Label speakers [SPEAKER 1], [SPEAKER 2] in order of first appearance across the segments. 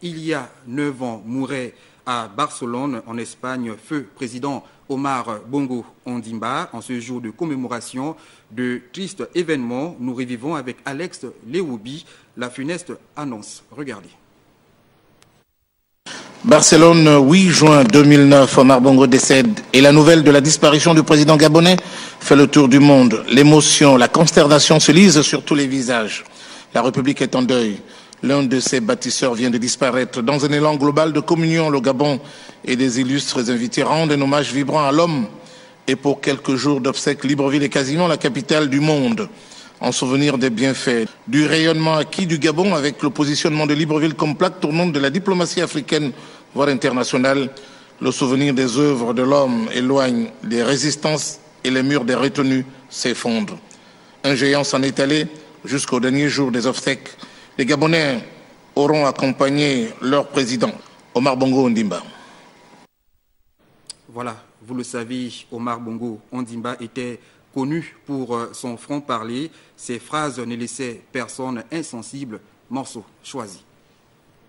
[SPEAKER 1] Il y a 9 ans, mourait à Barcelone, en Espagne, feu président Omar Bongo Ondimba. En ce jour de commémoration de tristes événements, nous revivons avec Alex Léoubi la funeste annonce. Regardez.
[SPEAKER 2] Barcelone, 8 juin 2009, Omar Bongo décède et la nouvelle de la disparition du président gabonais fait le tour du monde. L'émotion, la consternation se lisent sur tous les visages. La République est en deuil. L'un de ses bâtisseurs vient de disparaître. Dans un élan global de communion, le Gabon et des illustres invités rendent un hommage vibrant à l'homme. Et pour quelques jours d'obsèques, Libreville est quasiment la capitale du monde. En souvenir des bienfaits, du rayonnement acquis du Gabon avec le positionnement de Libreville comme plaque tournante de la diplomatie africaine, voire internationale, le souvenir des œuvres de l'homme éloigne des résistances et les murs des retenues s'effondrent. Un géant s'en est allé jusqu'au dernier jour des obsèques. Les Gabonais auront accompagné leur président, Omar Bongo Ondimba.
[SPEAKER 1] Voilà, vous le savez, Omar Bongo Ondimba était connu pour son franc-parler. Ses phrases ne laissaient personne insensible. Morceau choisi.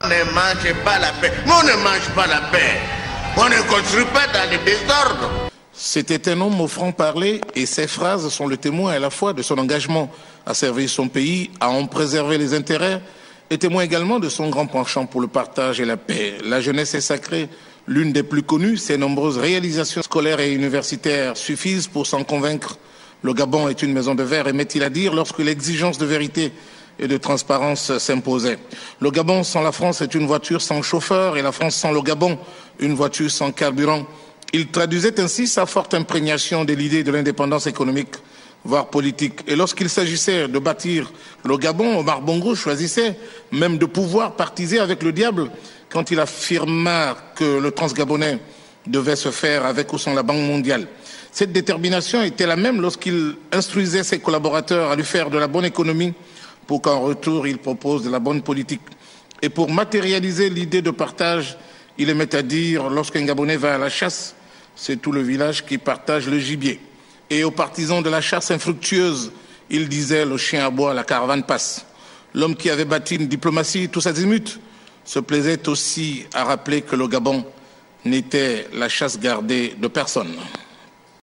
[SPEAKER 3] On ne mange pas la paix. On ne mange pas la paix. On ne construit pas dans le désordre.
[SPEAKER 2] C'était un homme au franc-parler et ses phrases sont le témoin à la fois de son engagement à servir son pays, à en préserver les intérêts, et témoin également de son grand penchant pour le partage et la paix. La jeunesse est sacrée, l'une des plus connues. Ses nombreuses réalisations scolaires et universitaires suffisent pour s'en convaincre. Le Gabon est une maison de verre, aimait-il à dire, lorsque l'exigence de vérité et de transparence s'imposait. Le Gabon sans la France est une voiture sans chauffeur et la France sans le Gabon, une voiture sans carburant. Il traduisait ainsi sa forte imprégnation de l'idée de l'indépendance économique, voire politique. Et lorsqu'il s'agissait de bâtir le Gabon, Omar Bongo choisissait même de pouvoir partiser avec le diable quand il affirma que le transgabonais devait se faire avec ou sans la Banque mondiale. Cette détermination était la même lorsqu'il instruisait ses collaborateurs à lui faire de la bonne économie pour qu'en retour il propose de la bonne politique. Et pour matérialiser l'idée de partage, il aimait à dire, lorsqu'un Gabonais va à la chasse, c'est tout le village qui partage le gibier. Et aux partisans de la chasse infructueuse, il disait, le chien aboie, la caravane passe. L'homme qui avait bâti une diplomatie tous azimuts se plaisait aussi à rappeler que le Gabon n'était la chasse gardée de personne.